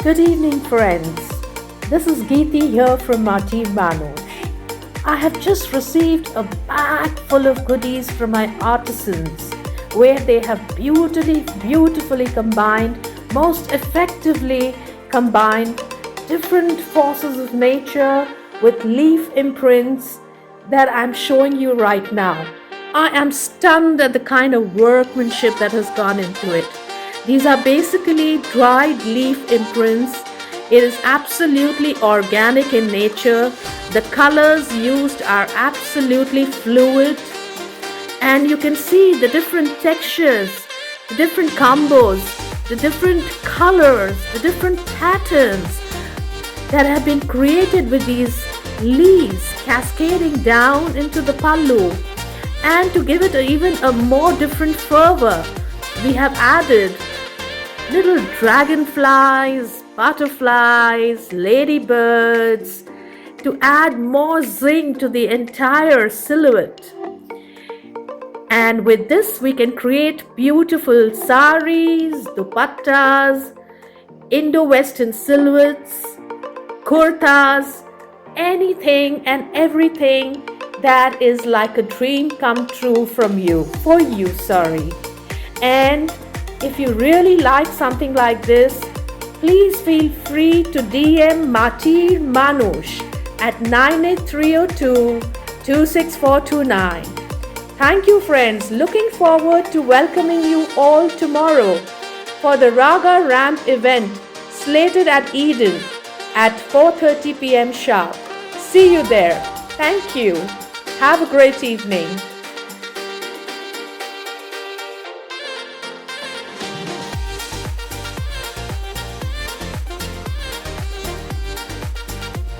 Good evening, friends. This is Geeti here from Maatir Maanush. I have just received a bag full of goodies from my artisans where they have beautifully combined, most effectively combined different forces of nature with leaf imprints that I'm showing you right now. I am stunned at the kind of workmanship that has gone into it. These are basically dried leaf imprints. It is absolutely organic in nature. The colors used are absolutely fluid, and you can see the different textures, the different combos, the different colors, the different patterns that have been created with these leaves cascading down into the pallu. And to give it even a more different fervor, we have added little dragonflies, butterflies, ladybirds to add more zing to the entire silhouette. And with this, we can create beautiful saris, dupattas, Indo-Western silhouettes, kurtas, anything and everything that is like a dream come true from you, for you, sorry. And if you really like something like this, please feel free to DM Maatir Maanush at 98302-26429. Thank you, friends. Looking forward to welcoming you all tomorrow for the Raga Ramp event slated at Eden at 4:30 p.m. sharp. See you there. Thank you. Have a great evening.